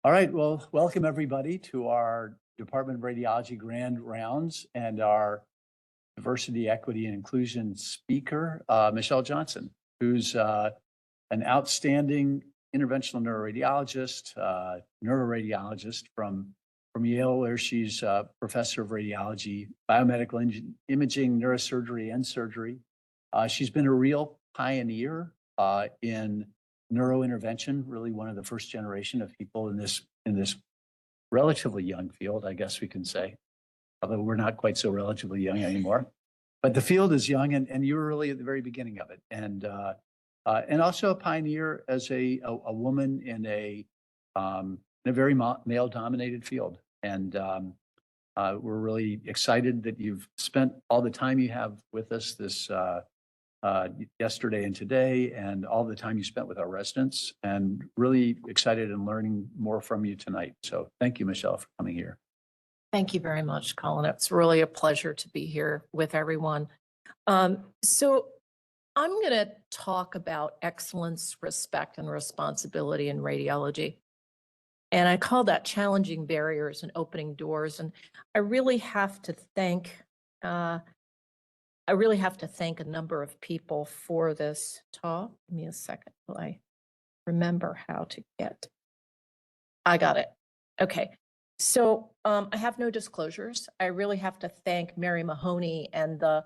All right, well, welcome everybody to our Department of Radiology Grand Rounds and our Diversity, Equity, and Inclusion speaker, Michele Johnson, who's an outstanding interventional neuroradiologist, neuroradiologist from Yale, where she's a professor of radiology, biomedical imaging, neurosurgery, and surgery. She's been a real pioneer in neurointervention, really one of the first generation of people in this relatively young field, I guess we can say, although we're not quite so relatively young anymore. But the field is young, and you were really at the very beginning of it, and also a pioneer as a woman in a very male-dominated field. And we're really excited that you've spent all the time you have with us this yesterday and today, and all the time you spent with our residents, and really excited and learning more from you tonight. So thank you, Michele, for coming here. Thank you very much, Colin. It's really a pleasure to be here with everyone. So I'm going to talk about excellence, respect, and responsibility in radiology. And I call that challenging barriers and opening doors. And I really have to thank a number of people for this talk. Give me a second till I remember how to get. I got it. Okay. So I have no disclosures. I really have to thank Mary Mahoney and the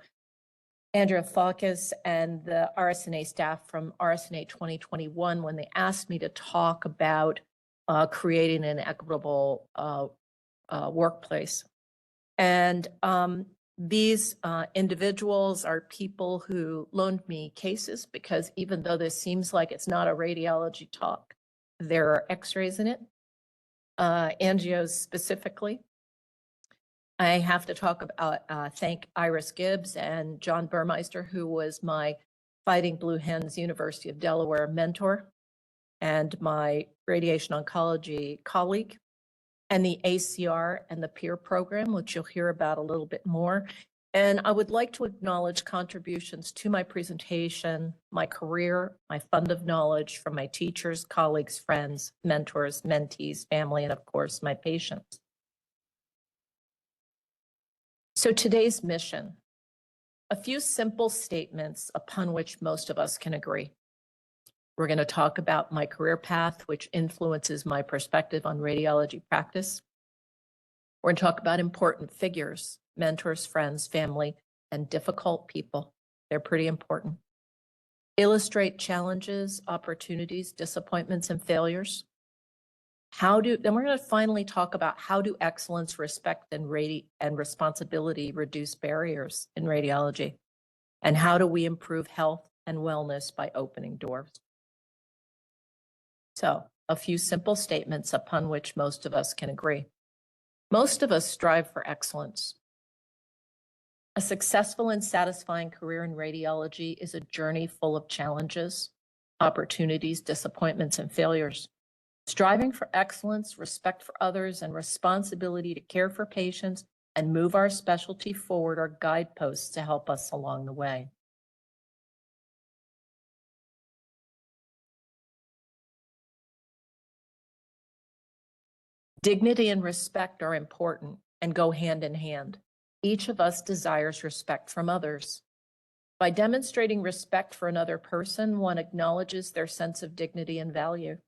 Andrea Falkes and the RSNA staff from RSNA 2021 when they asked me to talk about creating an equitable workplace. And these individuals are people who loaned me cases, because even though this seems like it's not a radiology talk, there are x-rays in it, angios specifically. I have to talk about, thank Iris Gibbs and John Burmeister, who was my Fighting Blue Hens University of Delaware mentor and my radiation oncology colleague, and the ACR and the peer program, which you'll hear about a little bit more. And I would like to acknowledge contributions to my presentation, my career, my fund of knowledge from my teachers, colleagues, friends, mentors, mentees, family, and of course, my patients. So today's mission, a few simple statements upon which most of us can agree. We're going to talk about my career path, which influences my perspective on radiology practice. We're going to talk about important figures, mentors, friends, family, and difficult people. They're pretty important. Illustrate challenges, opportunities, disappointments, and failures. Then we're going to finally talk about how do excellence, respect, and responsibility reduce barriers in radiology, and how do we improve health and wellness by opening doors. So, a few simple statements upon which most of us can agree. Most of us strive for excellence. A successful and satisfying career in radiology is a journey full of challenges, opportunities, disappointments, and failures. Striving for excellence, respect for others, and responsibility to care for patients and move our specialty forward are guideposts to help us along the way. Dignity and respect are important and go hand in hand. Each of us desires respect from others. By demonstrating respect for another person, one acknowledges their sense of dignity and value.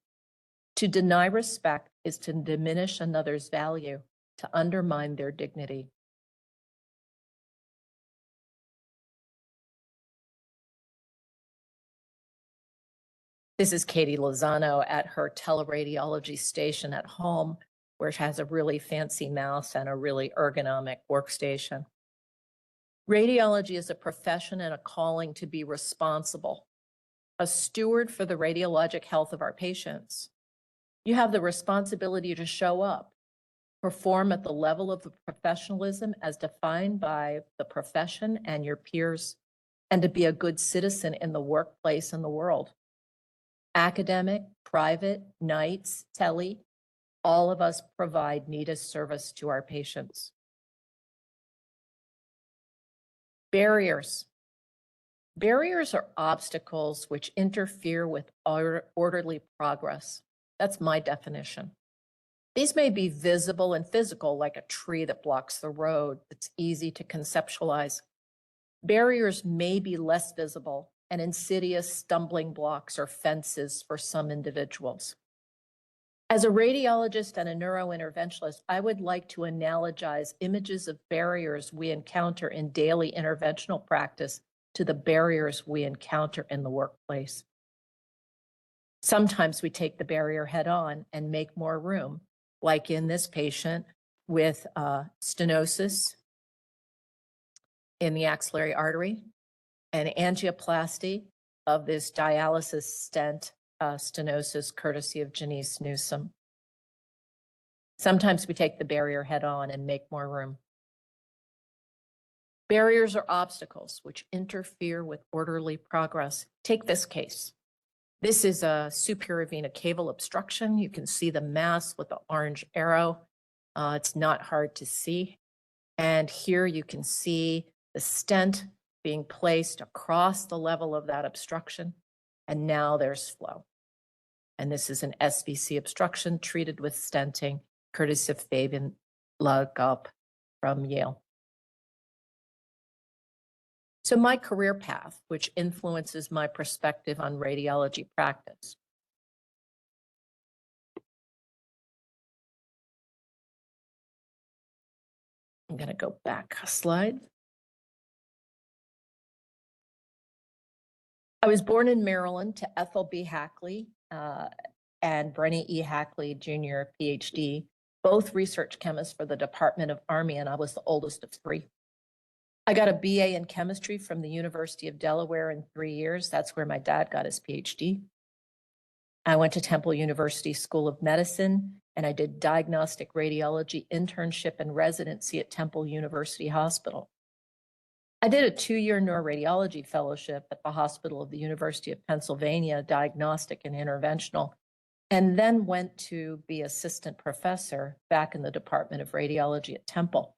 To deny respect is to diminish another's value, to undermine their dignity. This is Katie Lozano at her teleradiology station at home, where she has a really fancy mouse and a really ergonomic workstation. Radiology is a profession and a calling to be responsible, a steward for the radiologic health of our patients. You have the responsibility to show up, perform at the level of the professionalism as defined by the profession and your peers, and to be a good citizen in the workplace and the world. Academic, private, nights, tele, all of us provide needed service to our patients. Barriers. Barriers are obstacles which interfere with orderly progress. That's my definition. These may be visible and physical, like a tree that blocks the road. It's easy to conceptualize. Barriers may be less visible and insidious stumbling blocks or fences for some individuals. As a radiologist and a neurointerventionalist, I would like to analogize images of barriers we encounter in daily interventional practice to the barriers we encounter in the workplace. Sometimes we take the barrier head on and make more room, like in this patient with stenosis in the axillary artery and angioplasty of this dialysis stent stenosis, courtesy of Janice Newsom. Sometimes we take the barrier head on and make more room. Barriers are obstacles which interfere with orderly progress. Take this case. This is a superior vena cava obstruction. You can see the mass with the orange arrow. It's not hard to see. And here you can see the stent being placed across the level of that obstruction. And now there's flow. And this is an SVC obstruction treated with stenting, courtesy of Fabian Lagup from Yale. So my career path, which influences my perspective on radiology practice. I'm going to go back a slide. I was born in Maryland to Ethel B. Hackley and Brenny E. Hackley, Jr., PhD, both research chemists for the Department of Army, and I was the oldest of three. I got a BA in chemistry from the University of Delaware in 3 years. That's where my dad got his PhD. I went to Temple University School of Medicine, and I did diagnostic radiology internship and residency at Temple University Hospital. I did a 2-year neuroradiology fellowship at the Hospital of the University of Pennsylvania, diagnostic and interventional, and then went to be assistant professor back in the Department of Radiology at Temple.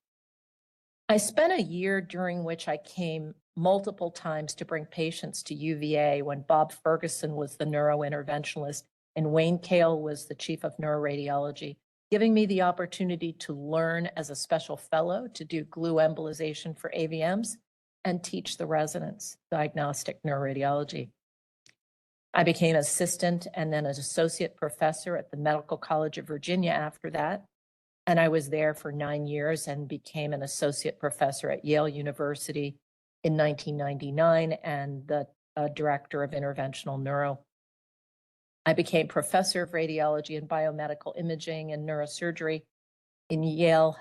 I spent a year during which I came multiple times to bring patients to UVA when Bob Ferguson was the neurointerventionalist and Wayne Kale was the chief of neuroradiology, giving me the opportunity to learn as a special fellow to do glue embolization for AVMs and teach the residents diagnostic neuroradiology. I became assistant and then an associate professor at the Medical College of Virginia after that. And I was there for 9 years and became an associate professor at Yale University in 1999 and the director of interventional neuro. I became professor of radiology and biomedical imaging and neurosurgery in Yale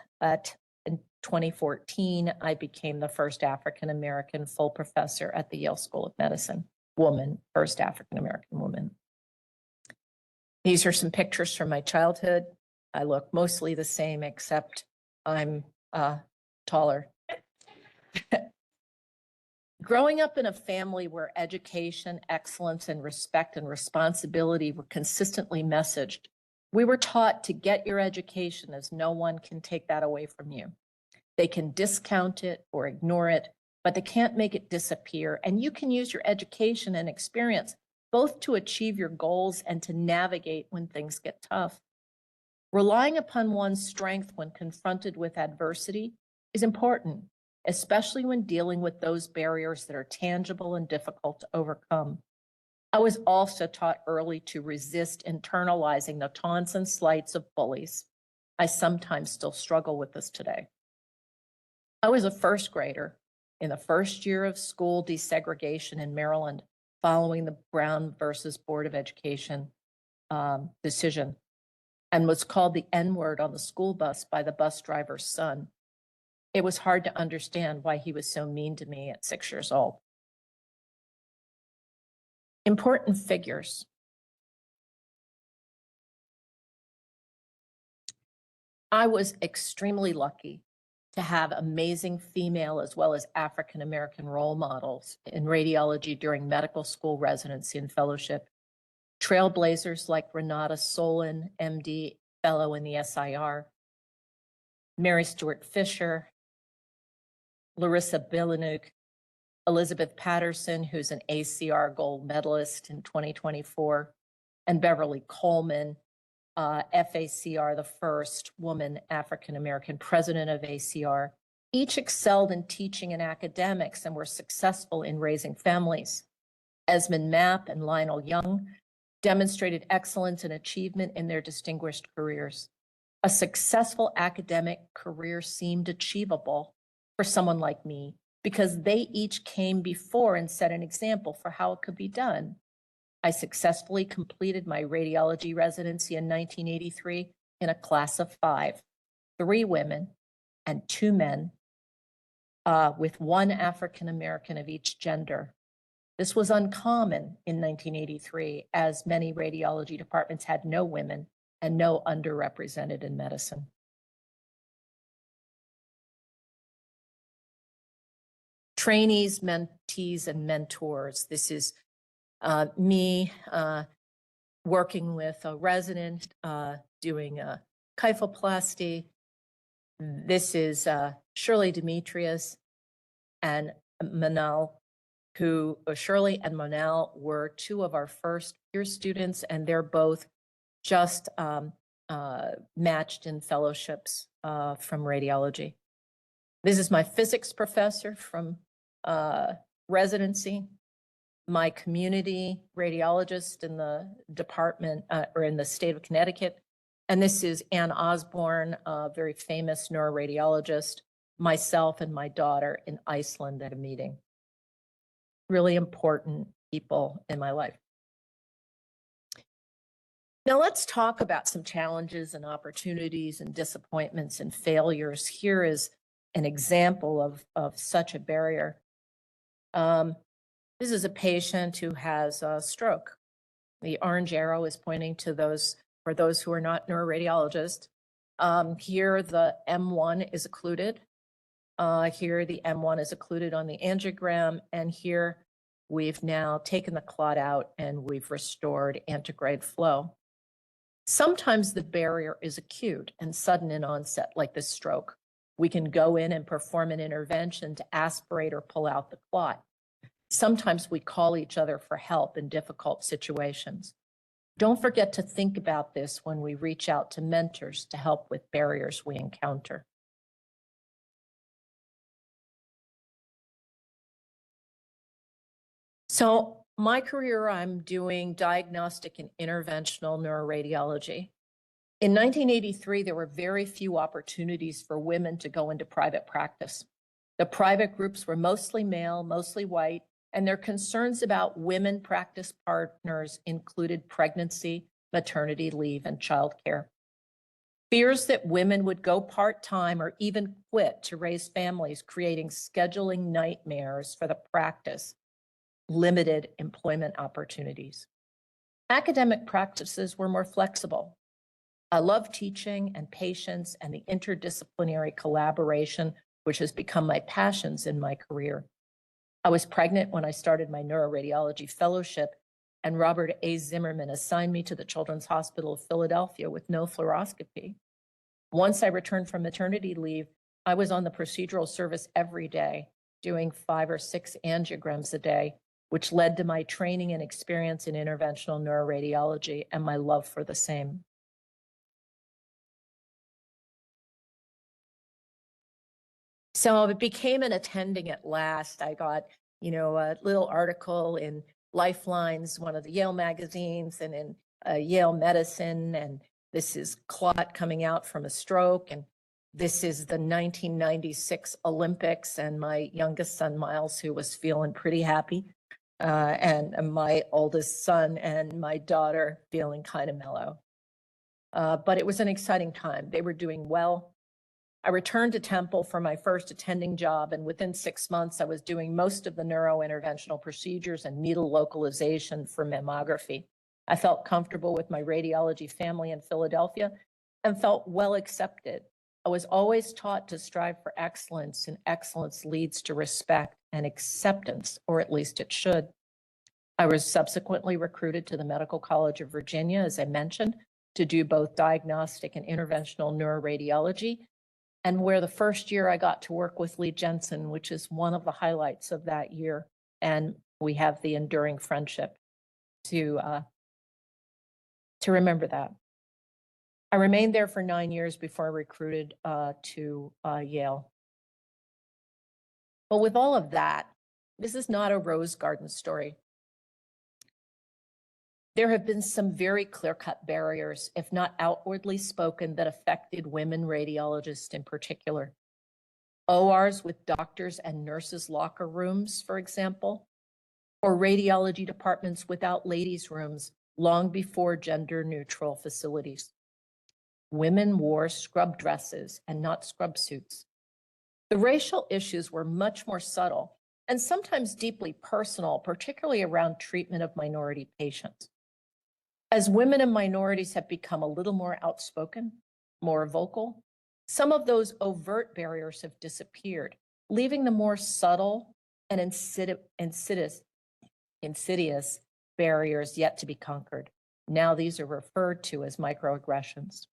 in 2014. I became the first African-American full professor at the Yale School of Medicine, first African-American woman. These are some pictures from my childhood. I look mostly the same, except I'm taller. Growing up in a family where education, excellence, and respect and responsibility were consistently messaged, we were taught to get your education as no one can take that away from you. They can discount it or ignore it, but they can't make it disappear. And you can use your education and experience both to achieve your goals and to navigate when things get tough. Relying upon one's strength when confronted with adversity is important, especially when dealing with those barriers that are tangible and difficult to overcome. I was also taught early to resist internalizing the taunts and slights of bullies. I sometimes still struggle with this today. I was a first grader in the first year of school desegregation in Maryland following the Brown versus Board of Education decision, and was called the N-word on the school bus by the bus driver's son. It was hard to understand why he was so mean to me at 6 years old. Important figures. I was extremely lucky to have amazing female as well as African-American role models in radiology during medical school residency and fellowship. Trailblazers like Renata Solon, MD, fellow in the SIR, Mary Stuart Fisher, Larissa Bilanuk, Elizabeth Patterson, who's an ACR gold medalist in 2024, and Beverly Coleman, FACR, the first woman African-American president of ACR, each excelled in teaching and academics and were successful in raising families. Esmond Mapp and Lionel Young demonstrated excellence and achievement in their distinguished careers. A successful academic career seemed achievable for someone like me because they each came before and set an example for how it could be done. I successfully completed my radiology residency in 1983 in a class of 5, 3 women and 2 men, with 1 African-American of each gender. This was uncommon in 1983, as many radiology departments had no women and no underrepresented in medicine. Trainees, mentees, and mentors. This is me working with a resident doing a kyphoplasty. This is Shirley Demetrius and Manal, who Shirley and Manal were 2 of our first year students, and they're both just matched in fellowships from radiology. This is my physics professor from residency, my community radiologist in the department or in the state of Connecticut. And this is Ann Osborne, a very famous neuroradiologist, myself and my daughter in Iceland at a meeting. Really important people in my life. Now let's talk about some challenges and opportunities and disappointments and failures. Here is an example of such a barrier. This is a patient who has a stroke. The orange arrow is pointing to those, for those who are not neuroradiologists. Here the M1 is occluded. Here the M1 is occluded on the angiogram, and here we've now taken the clot out and we've restored antegrade flow. Sometimes the barrier is acute and sudden in onset, like this stroke. We can go in and perform an intervention to aspirate or pull out the clot. Sometimes we call each other for help in difficult situations. Don't forget to think about this when we reach out to mentors to help with barriers we encounter. So my career, I'm doing diagnostic and interventional neuroradiology. In 1983, there were very few opportunities for women to go into private practice. The private groups were mostly male, mostly white, and their concerns about women practice partners included pregnancy, maternity leave, and childcare. Fears that women would go part-time or even quit to raise families, creating scheduling nightmares for the practice, limited employment opportunities. Academic practices were more flexible. I love teaching and patients and the interdisciplinary collaboration, which has become my passions in my career. I was pregnant when I started my neuroradiology fellowship, and Robert A. Zimmerman assigned me to the Children's Hospital of Philadelphia with no fluoroscopy. Once I returned from maternity leave, I was on the procedural service every day, doing 5 or 6 angiograms a day, which led to my training and experience in interventional neuroradiology and my love for the same. So I became an attending at last. I got, a little article in Lifelines, one of the Yale magazines, and in Yale Medicine. And this is clot coming out from a stroke. And this is the 1996 Olympics, and my youngest son, Miles, who was feeling pretty happy. And my oldest son and my daughter feeling kind of mellow. But it was an exciting time. They were doing well. I returned to Temple for my first attending job, and within 6 months, I was doing most of the neurointerventional procedures and needle localization for mammography. I felt comfortable with my radiology family in Philadelphia and felt well accepted. I was always taught to strive for excellence, and excellence leads to respect and acceptance, or at least it should. I was subsequently recruited to the Medical College of Virginia, as I mentioned, to do both diagnostic and interventional neuroradiology, and where the first year I got to work with Lee Jensen, which is one of the highlights of that year. And we have the enduring friendship to remember that. I remained there for 9 years before I recruited to Yale. But with all of that, this is not a rose garden story. There have been some very clear-cut barriers, if not outwardly spoken, that affected women radiologists in particular. ORs with doctors and nurses' locker rooms, for example, or radiology departments without ladies' rooms long before gender-neutral facilities. Women wore scrub dresses and not scrub suits. The racial issues were much more subtle and sometimes deeply personal, particularly around treatment of minority patients. As women and minorities have become a little more outspoken, more vocal, some of those overt barriers have disappeared, leaving the more subtle and insidious barriers yet to be conquered. Now these are referred to as microaggressions.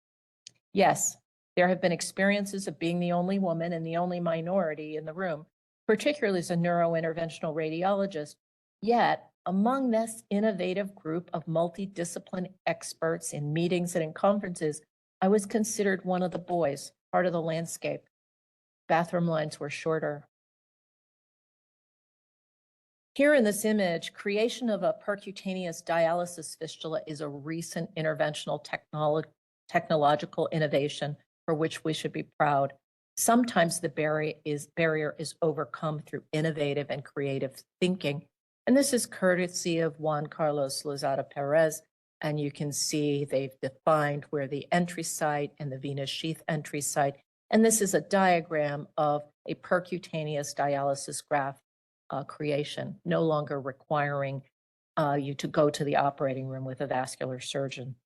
Yes, there have been experiences of being the only woman and the only minority in the room, particularly as a neurointerventional radiologist. Yet, among this innovative group of multidisciplinary experts in meetings and in conferences, I was considered one of the boys, part of the landscape. Bathroom lines were shorter. Here in this image, creation of a percutaneous dialysis fistula is a recent interventional technological innovation for which we should be proud. Sometimes the barrier is overcome through innovative and creative thinking. And this is courtesy of Juan Carlos Lozada Perez. And you can see they've defined where the entry site and the venous sheath entry site. And this is a diagram of a percutaneous dialysis graft creation, no longer requiring you to go to the operating room with a vascular surgeon.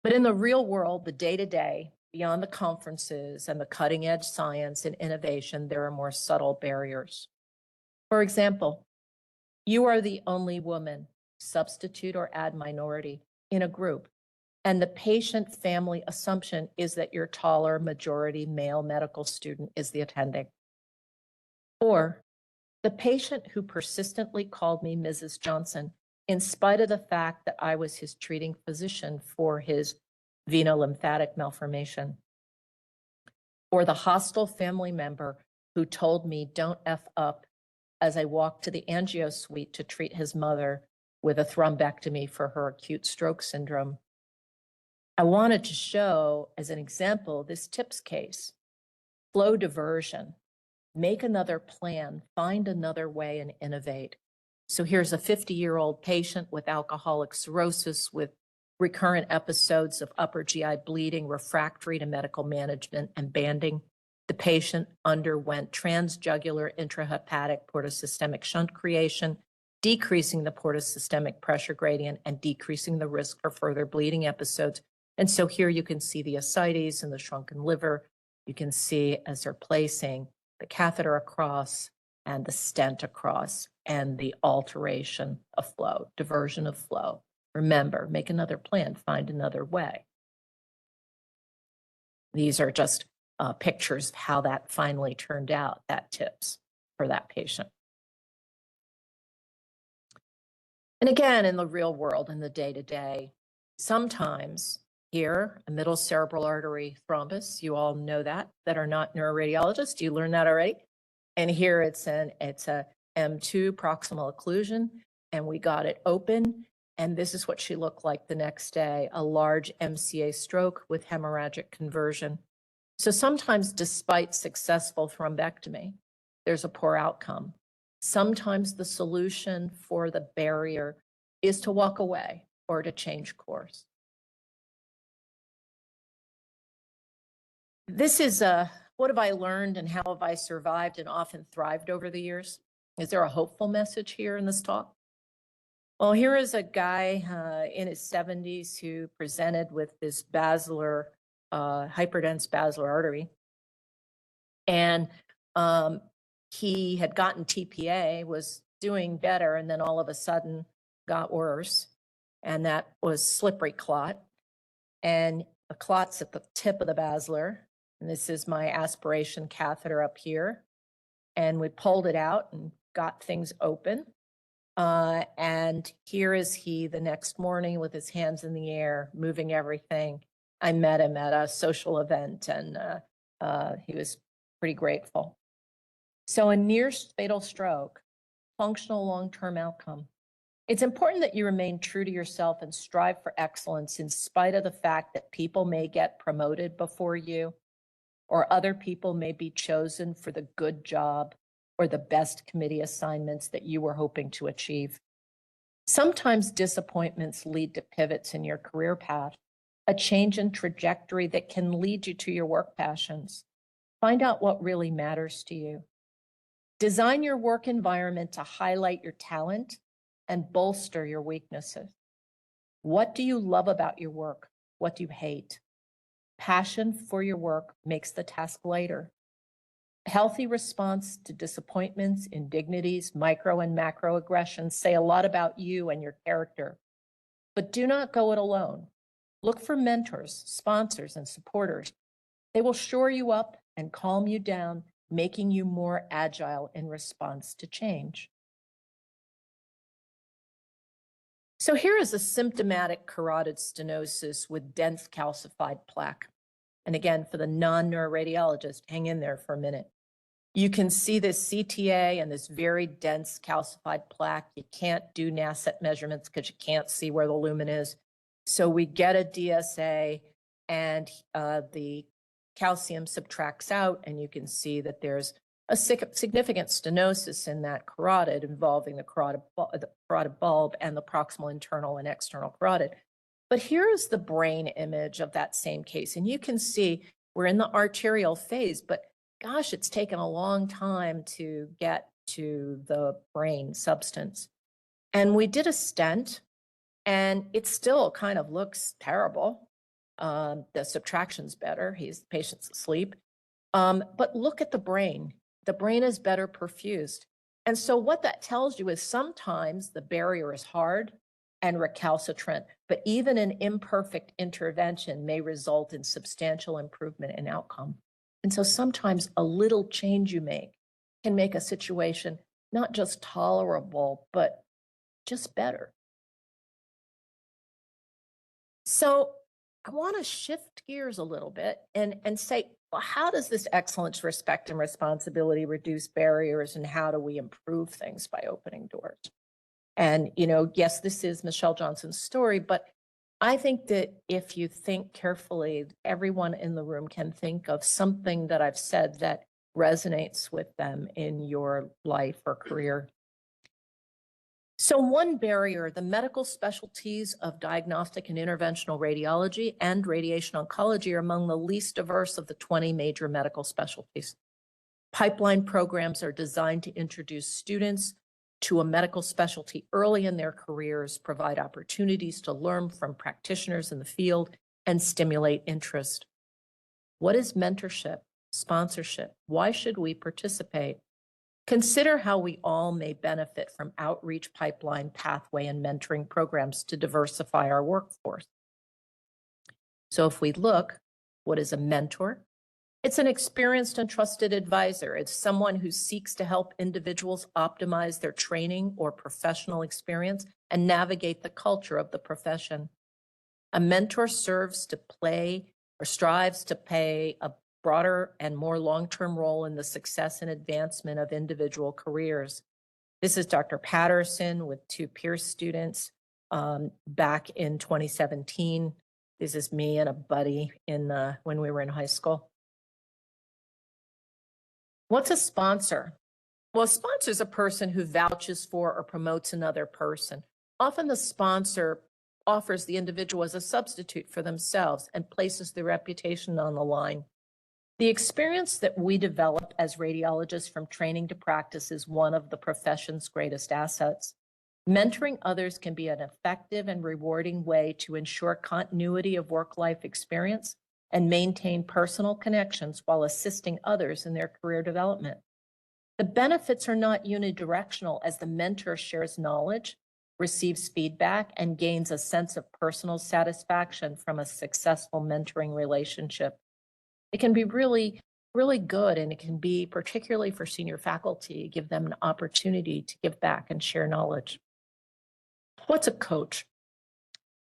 But in the real world, the day-to-day, beyond the conferences and the cutting-edge science and innovation, there are more subtle barriers. For example, you are the only woman, substitute or add minority, in a group, and the patient family assumption is that your taller majority male medical student is the attending. Or the patient who persistently called me Mrs. Johnson, in spite of the fact that I was his treating physician for his venolymphatic malformation. Or the hostile family member who told me don't F up as I walked to the angio suite to treat his mother with a thrombectomy for her acute stroke syndrome. I wanted to show, as an example, this TIPS case, flow diversion, make another plan, find another way and innovate. So here's a 50-year-old patient with alcoholic cirrhosis with recurrent episodes of upper GI bleeding, refractory to medical management and banding. The patient underwent transjugular intrahepatic portosystemic shunt creation, decreasing the portosystemic pressure gradient and decreasing the risk for further bleeding episodes. And so here you can see the ascites and the shrunken liver. You can see as they're placing the catheter across and the stent across and the alteration of flow, diversion of flow. Remember, make another plan, find another way. These are just pictures of how that finally turned out, that TIPS for that patient. And again, in the real world, in the day-to-day, sometimes here, a middle cerebral artery thrombus, you all know that are not neuroradiologists. You learned that already. And here it's a M2 proximal occlusion, and we got it open. And this is what she looked like the next day, a large MCA stroke with hemorrhagic conversion. So sometimes, despite successful thrombectomy, there's a poor outcome. Sometimes the solution for the barrier is to walk away or to change course. This is what have I learned and how have I survived and often thrived over the years? Is there a hopeful message here in this talk? Well, here is a guy in his 70s who presented with this basilar, hyperdense basilar artery. And he had gotten TPA, was doing better, and then all of a sudden got worse. And that was slippery clot. And the clot's at the tip of the basilar. And this is my aspiration catheter up here. And we pulled it out and got things open. And here is he the next morning with his hands in the air, moving everything. I met him at a social event, and he was pretty grateful. So a near fatal stroke, functional long-term outcome. It's important that you remain true to yourself and strive for excellence in spite of the fact that people may get promoted before you, or other people may be chosen for the good job or the best committee assignments that you were hoping to achieve. Sometimes disappointments lead to pivots in your career path, a change in trajectory that can lead you to your work passions. Find out what really matters to you. Design your work environment to highlight your talent and bolster your weaknesses. What do you love about your work? What do you hate? Passion for your work makes the task lighter. A healthy response to disappointments, indignities, micro and macro aggressions say a lot about you and your character. But do not go it alone. Look for mentors, sponsors, and supporters. They will shore you up and calm you down, making you more agile in response to change. So here is a symptomatic carotid stenosis with dense calcified plaque. And again, for the non-neuroradiologist, hang in there for a minute. You can see this CTA and this very dense calcified plaque. You can't do NASET measurements because you can't see where the lumen is. So we get a DSA, and the calcium subtracts out, and you can see that there's a significant stenosis in that carotid involving the carotid bulb and the proximal internal and external carotid. But here is the brain image of that same case. And you can see we're in the arterial phase, but gosh, it's taken a long time to get to the brain substance. And we did a stent, and it still kind of looks terrible. The subtraction's better. The patient's asleep. But look at the brain. The brain is better perfused. And so what that tells you is sometimes the barrier is hard and recalcitrant, but even an imperfect intervention may result in substantial improvement in outcome. And so sometimes a little change you make can make a situation not just tolerable, but just better. So I want to shift gears a little bit and say, well, how does this excellence, respect, and responsibility reduce barriers, and how do we improve things by opening doors? And, yes, this is Michele Johnson's story, but I think that if you think carefully, everyone in the room can think of something that I've said that resonates with them in your life or career. So one barrier, the medical specialties of diagnostic and interventional radiology and radiation oncology are among the least diverse of the 20 major medical specialties. Pipeline programs are designed to introduce students to a medical specialty early in their careers, provide opportunities to learn from practitioners in the field, and stimulate interest. What is mentorship, sponsorship? Why should we participate? Consider how we all may benefit from outreach, pipeline, pathway, and mentoring programs to diversify our workforce. So if we look, what is a mentor? It's an experienced and trusted advisor. It's someone who seeks to help individuals optimize their training or professional experience and navigate the culture of the profession. A mentor serves to play or strives to play a broader and more long-term role in the success and advancement of individual careers. This is Dr. Patterson with 2 Pierce students back in 2017. This is me and a buddy when we were in high school. What's a sponsor? Well, a sponsor is a person who vouches for or promotes another person. Often the sponsor offers the individual as a substitute for themselves and places their reputation on the line. The experience that we develop as radiologists from training to practice is one of the profession's greatest assets. Mentoring others can be an effective and rewarding way to ensure continuity of work-life experience and maintain personal connections while assisting others in their career development. The benefits are not unidirectional, as the mentor shares knowledge, receives feedback, and gains a sense of personal satisfaction from a successful mentoring relationship. It can be really, really good, and it can be, particularly for senior faculty, give them an opportunity to give back and share knowledge. What's a coach?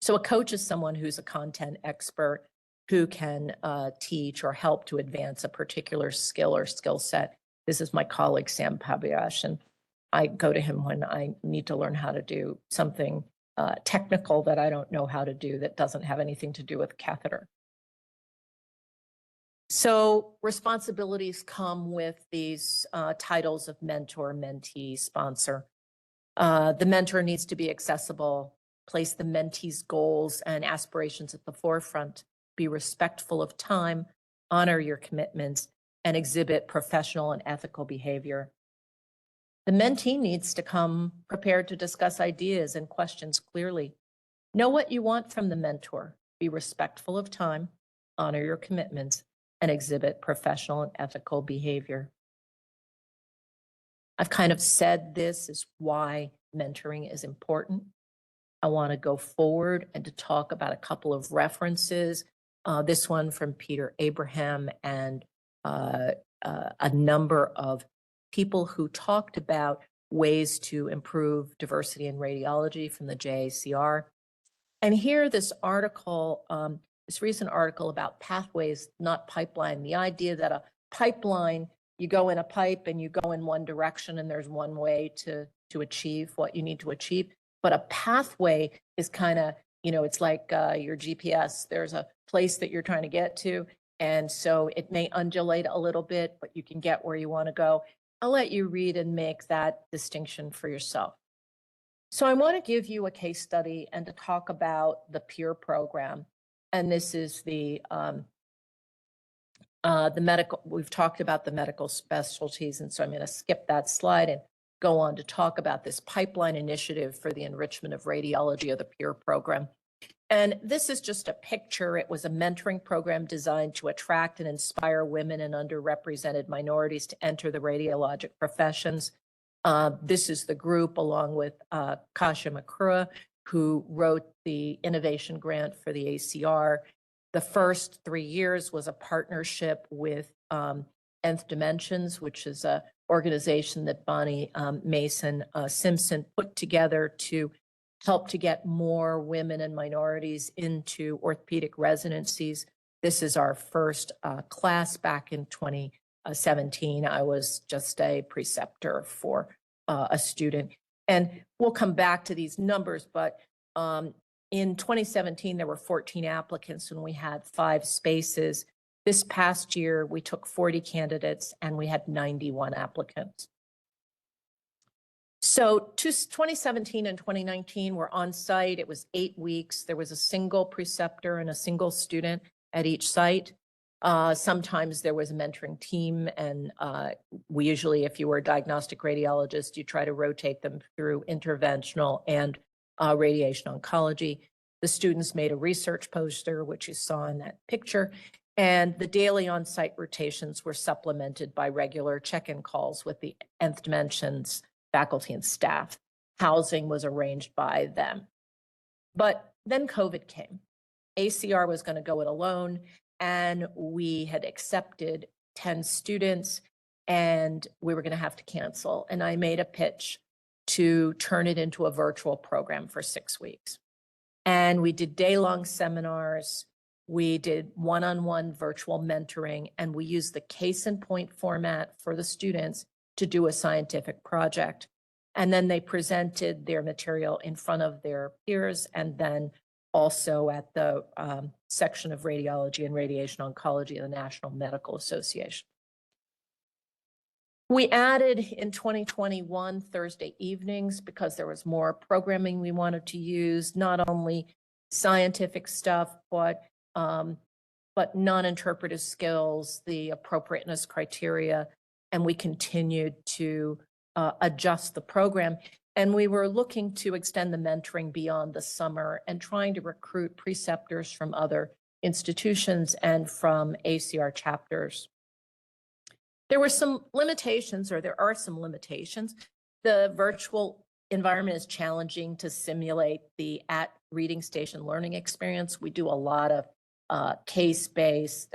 So a coach is someone who's a content expert who can teach or help to advance a particular skill or skill set. This is my colleague, Sam Pabiash, and I go to him when I need to learn how to do something technical that I don't know how to do that doesn't have anything to do with catheter. So responsibilities come with these titles of mentor, mentee, sponsor. The mentor needs to be accessible, place the mentee's goals and aspirations at the forefront, be respectful of time, honor your commitments, and exhibit professional and ethical behavior. The mentee needs to come prepared to discuss ideas and questions clearly. Know what you want from the mentor, be respectful of time, honor your commitments, and exhibit professional and ethical behavior. I've kind of said this is why mentoring is important. I want to go forward and to talk about a couple of references. This one from Peter Abraham and a number of people who talked about ways to improve diversity in radiology from the JACR. And here, this article, this recent article about pathways, not pipeline, the idea that a pipeline, you go in a pipe and you go in one direction and there's one way to achieve what you need to achieve. But a pathway is kind of, it's like your GPS. There's a place that you're trying to get to. And so it may undulate a little bit, but you can get where you want to go. I'll let you read and make that distinction for yourself. So I want to give you a case study and to talk about the peer program. And this is the medical, we've talked about the medical specialties. And so I'm going to skip that slide and go on to talk about this pipeline initiative for the enrichment of radiology of the peer program. And this is just a picture. It was a mentoring program designed to attract and inspire women and underrepresented minorities to enter the radiologic professions. This is the group along with Kasia Makura, who wrote the innovation grant for the ACR. The first 3 years was a partnership with Nth Dimensions, which is an organization that Bonnie Mason Simpson put together to help to get more women and minorities into orthopedic residencies. This is our first class back in 2017. I was just a preceptor for a student. And we'll come back to these numbers, but in 2017, there were 14 applicants and we had 5 spaces. This past year, we took 40 candidates and we had 91 applicants. So 2017 and 2019 were on site. It was 8 weeks. There was a single preceptor and a single student at each site. Sometimes there was a mentoring team, and we usually, if you were a diagnostic radiologist, you try to rotate them through interventional and radiation oncology. The students made a research poster, which you saw in that picture, and the daily on-site rotations were supplemented by regular check-in calls with the Nth Dimensions faculty and staff. Housing was arranged by them. But then COVID came. ACR was going to go it alone, and we had accepted 10 students, and we were going to have to cancel. And I made a pitch to turn it into a virtual program for 6 weeks. And we did day-long seminars. We did one-on-one virtual mentoring, and we used the case in point format for the students to do a scientific project. And then they presented their material in front of their peers and then also at the section of radiology and radiation oncology of the National Medical Association. We added in 2021 Thursday evenings because there was more programming we wanted to use, not only scientific stuff, but non-interpretive skills, the appropriateness criteria, and we continued to adjust the program. And we were looking to extend the mentoring beyond the summer and trying to recruit preceptors from other institutions and from ACR chapters. There were some limitations, or there are some limitations. The virtual environment is challenging to simulate the at reading station learning experience. We do a lot of case-based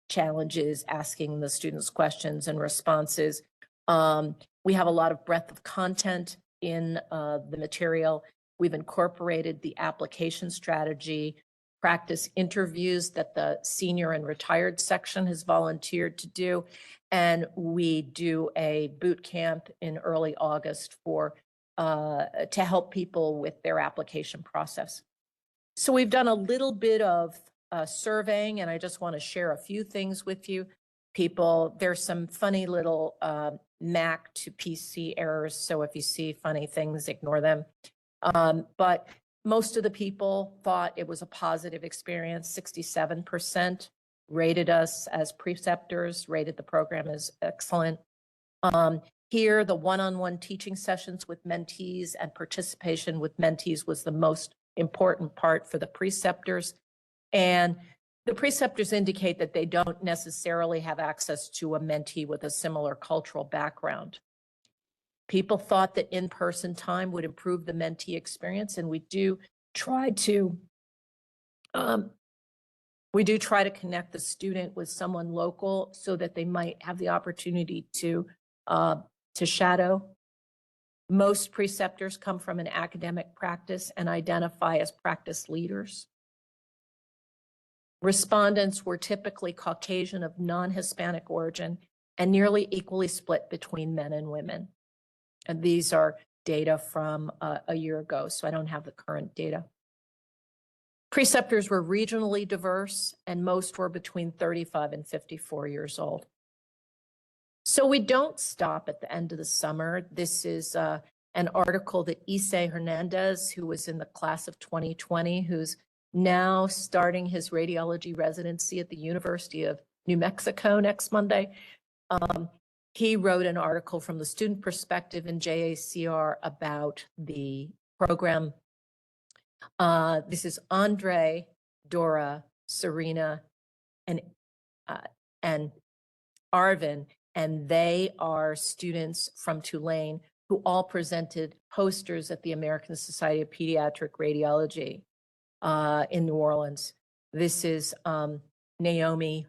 challenges, asking the students questions and responses. We have a lot of breadth of content in the material. We've incorporated the application strategy, practice interviews that the senior and retired section has volunteered to do. And we do a boot camp in early August to help people with their application process. So we've done a little bit of surveying, and I just want to share a few things with you. There's some funny little Mac to PC errors, so if you see funny things, ignore them. But most of the people thought it was a positive experience. 67% rated us as preceptors, rated the program as excellent. Here, the one-on-one teaching sessions with mentees and participation with mentees was the most important part for the preceptors. And the preceptors indicate that they don't necessarily have access to a mentee with a similar cultural background. People thought that in-person time would improve the mentee experience, and we do try to connect the student with someone local so that they might have the opportunity to shadow. Most preceptors come from an academic practice and identify as practice leaders. Respondents were typically Caucasian of non-Hispanic origin and nearly equally split between men and women. And these are data from a year ago, so I don't have the current data. Preceptors were regionally diverse, and most were between 35 and 54 years old. So we don't stop at the end of the summer. This is an article that Issei Hernandez, who was in the class of 2020, who's now starting his radiology residency at the University of New Mexico next Monday. He wrote an article from the student perspective in JACR about the program. This is Andre, Dora, Serena, and Arvin, and they are students from Tulane who all presented posters at the American Society of Pediatric Radiology in New Orleans. This is Naomi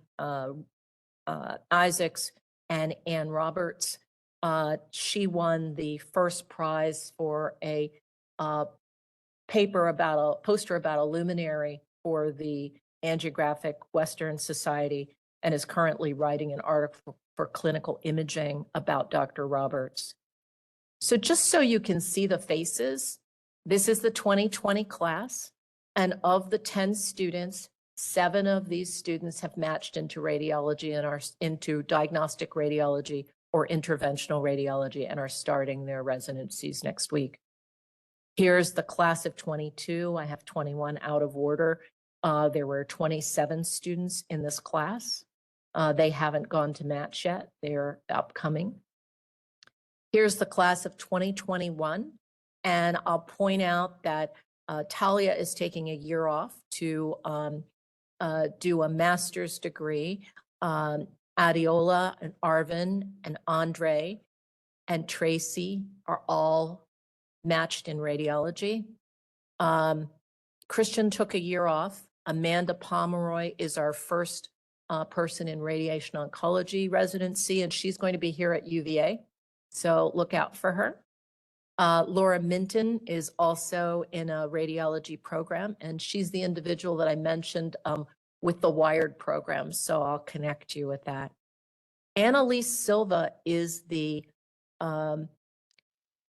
Isaacs and Ann Roberts. She won the first prize for a poster about a luminary for the Angiographic Western Society, and is currently writing an article for Clinical Imaging about Dr. Roberts. So just so you can see the faces, this is the 2020 class, and of the 10 students, 7 of these students have matched into radiology and are into diagnostic radiology or interventional radiology and are starting their residencies next week. Here's the class of 22. I have 21 out of order. There were 27 students in this class. They haven't gone to match yet. They're upcoming. Here's the class of 2021. And I'll point out that Talia is taking a year off to do a master's degree. Adiola and Arvin and Andre and Tracy are all matched in radiology. Christian took a year off. Amanda Pomeroy is our first person in radiation oncology residency, and she's going to be here at UVA. So look out for her. Laura Minton is also in a radiology program, and she's the individual that I mentioned with the Wired program, so I'll connect you with that. Annalise Silva is the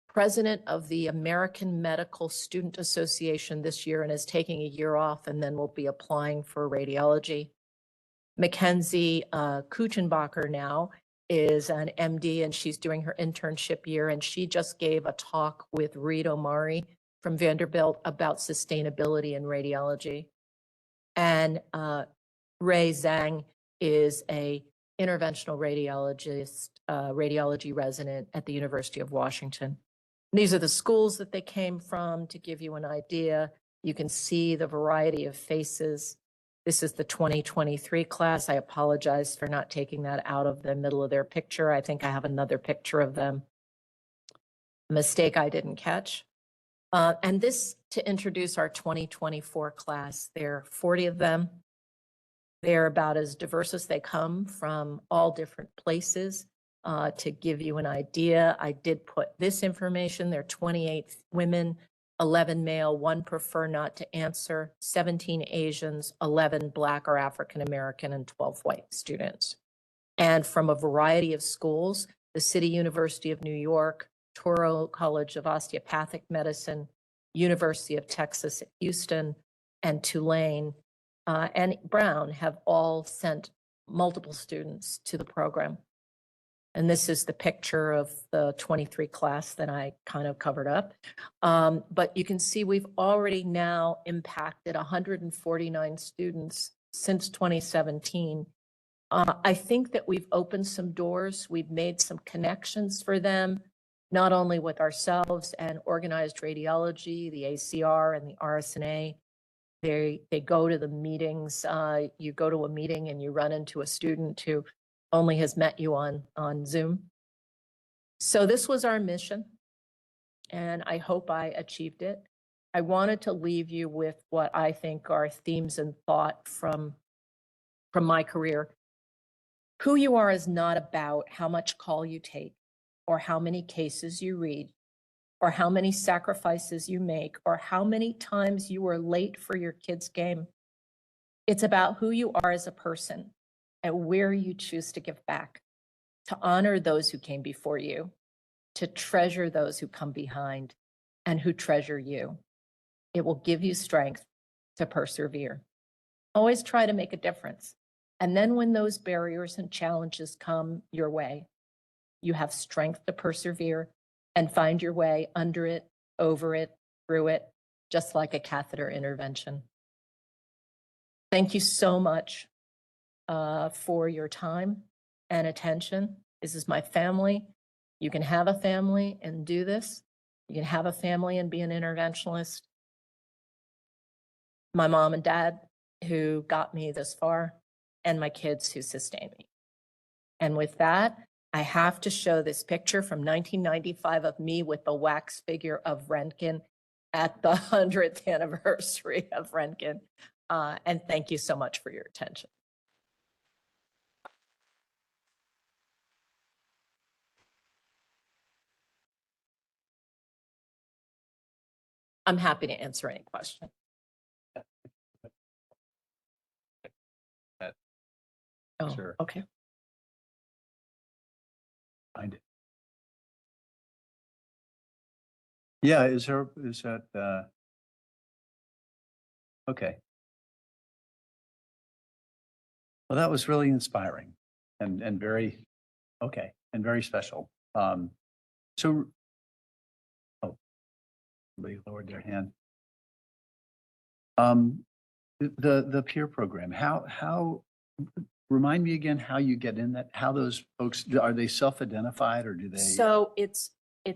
president of the American Medical Student Association this year and is taking a year off, and then will be applying for radiology. Mackenzie Kuchenbacher now is an MD, and she's doing her internship year, and she just gave a talk with Reed Omari from Vanderbilt about sustainability in radiology. And Ray Zhang is a interventional radiologist, radiology resident at the University of Washington. And these are the schools that they came from to give you an idea. You can see the variety of faces. This is the 2023 class. I apologize for not taking that out of the middle of their picture. I think I have another picture of them. A mistake I didn't catch. And this to introduce our 2024 class. There are 40 of them. They're about as diverse as they come from all different places. To give you an idea, I did put this information. There are 28 women, 11 male, 1 prefer not to answer, 17 Asians, 11 Black or African American, and 12 white students. And from a variety of schools, the City University of New York, Touro College of Osteopathic Medicine, University of Texas at Houston, and Tulane and Brown have all sent multiple students to the program. And this is the picture of the 23 class that I kind of covered up. But you can see we've already now impacted 149 students since 2017. I think that we've opened some doors. We've made some connections for them, not only with ourselves and organized radiology, the ACR and the RSNA. They go to the meetings. You go to a meeting and you run into a student who only has met you on Zoom. So this was our mission, and I hope I achieved it. I wanted to leave you with what I think are themes and thought from my career. Who you are is not about how much call you take, or how many cases you read, or how many sacrifices you make, or how many times you were late for your kid's game. It's about who you are as a person and where you choose to give back, to honor those who came before you, to treasure those who come behind and who treasure you. It will give you strength to persevere. Always try to make a difference. And then when those barriers and challenges come your way, you have strength to persevere and find your way under it, over it, through it, just like a catheter intervention. Thank you so much for your time and attention. This is my family. You can have a family and do this. You can have a family and be an interventionalist. My mom and dad who got me this far, and my kids who sustain me. And with that, I have to show this picture from 1995 of me with the wax figure of Röntgen at the 100th anniversary of Röntgen. And thank you so much for your attention. I'm happy to answer any question. Oh, Sure. okay. Find it. Yeah, is that, okay. Well, that was really inspiring and very, okay, and very special. So, oh, somebody lowered their hand. The peer program, how, remind me again how you get in that, how those folks, are they self-identified or do they? So it's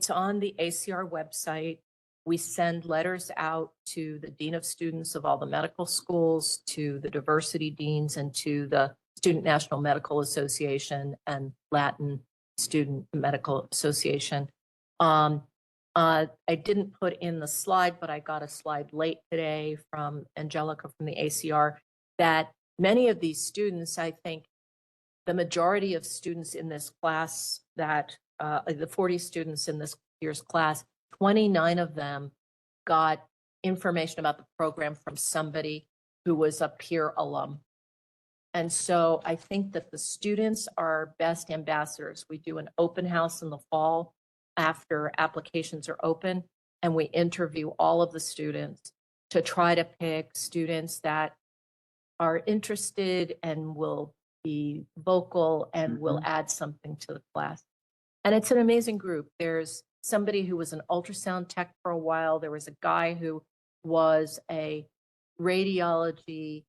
on the ACR website. We send letters out to the dean of students of all the medical schools, to the diversity deans, and to the Student National Medical Association and Latin Student Medical Association. I didn't put in the slide, but I got a slide late today from Angelica from the ACR that many of these students, I think the majority of students in this class that the 40 students in this year's class, 29 of them got information about the program from somebody who was a peer alum. And so I think that the students are best ambassadors. We do an open house in the fall after applications are open, and we interview all of the students to try to pick students that are interested and will be vocal and will add something to the class. And it's an amazing group. There's somebody who was an ultrasound tech for a while. There was a guy who was a radiology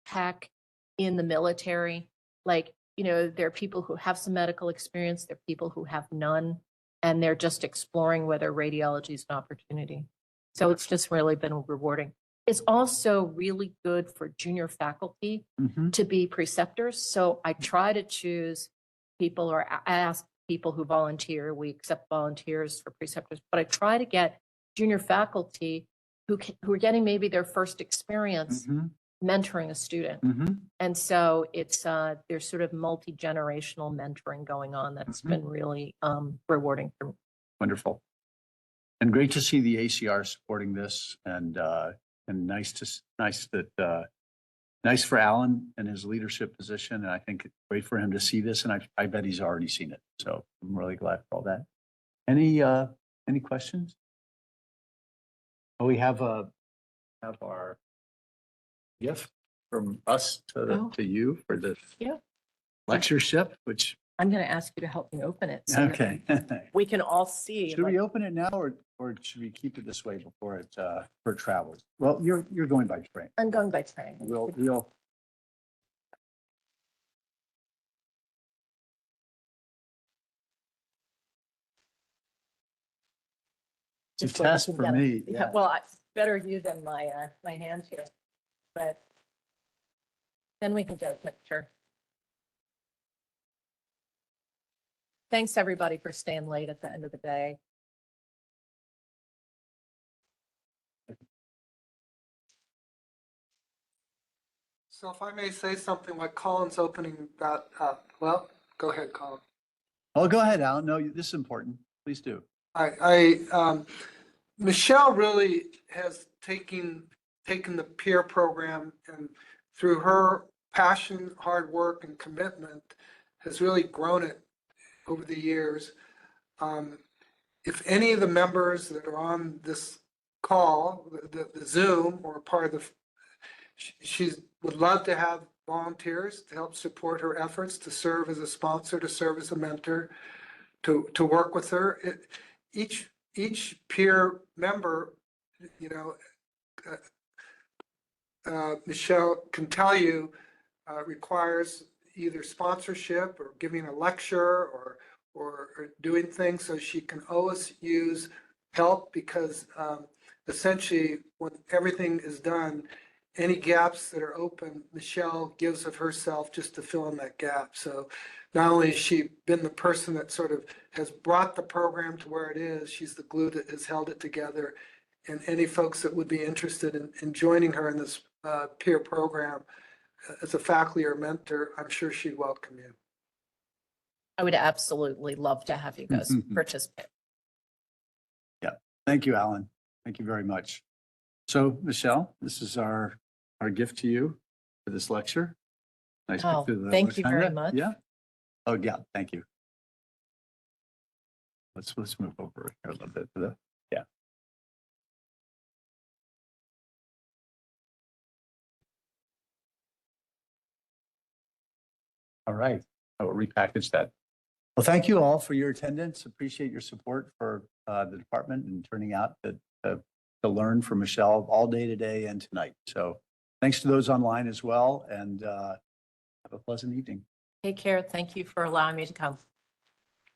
tech in the military. Like, you know, there are people who have some medical experience, there are people who have none, and they're just exploring whether radiology is an opportunity. So it's just really been rewarding. It's also really good for junior faculty to be preceptors. So I try to choose people, or ask people who volunteer. We accept volunteers for preceptors, but I try to get junior faculty who are getting maybe their first experience mentoring a student. And so it's there's sort of multi-generational mentoring going on that's been really rewarding for me. Wonderful. And great to see the ACR supporting this and nice for Alan and his leadership position. And I think it's great for him to see this. And I bet he's already seen it. So I'm really glad for all that. Any questions? Oh, we have our gift from us to you for the lectureship, which I'm going to ask you to help me open it. So okay. we can all see. Should we open it now or should we keep it this way before it for travels? Well, you're going by train. I'm going by train. We'll it's a Just where you test can for get it. me. Yeah, well, better you than my hand here, but then we can get a picture. Thanks, everybody, for staying late at the end of the day. So if I may say something like Colin's opening that up, well, go ahead, Colin. Oh, go ahead, Alan. No, this is important. Please do. Michele really has taken the peer program and through her passion, hard work, and commitment has really grown it over the years. If any of the members that are on this call, the Zoom or part of she would love to have volunteers to help support her efforts, to serve as a sponsor, to serve as a mentor, to work with her. Each peer member, you know, Michele can tell you, requires either sponsorship or giving a lecture or doing things, so she can always use help because essentially when everything is done, any gaps that are open, Michele gives of herself just to fill in that gap. So not only has she been the person that sort of has brought the program to where it is, she's the glue that has held it together. And any folks that would be interested in joining her in this peer program as a faculty or mentor, I'm sure she'd welcome you. I would absolutely love to have you guys participate. Yeah. Thank you, Alan. Thank you very much. So, Michele, this is our gift to you for this lecture. Nice. Oh, thank you very much. Yeah. Oh, yeah. Thank you. Let's move over here a little bit. Yeah. All right. I will repackage that. Well, thank you all for your attendance. Appreciate your support for the department and turning out to learn from Michele all day today and tonight. So thanks to those online as well, and have a pleasant evening. Take care. Thank you for allowing me to come.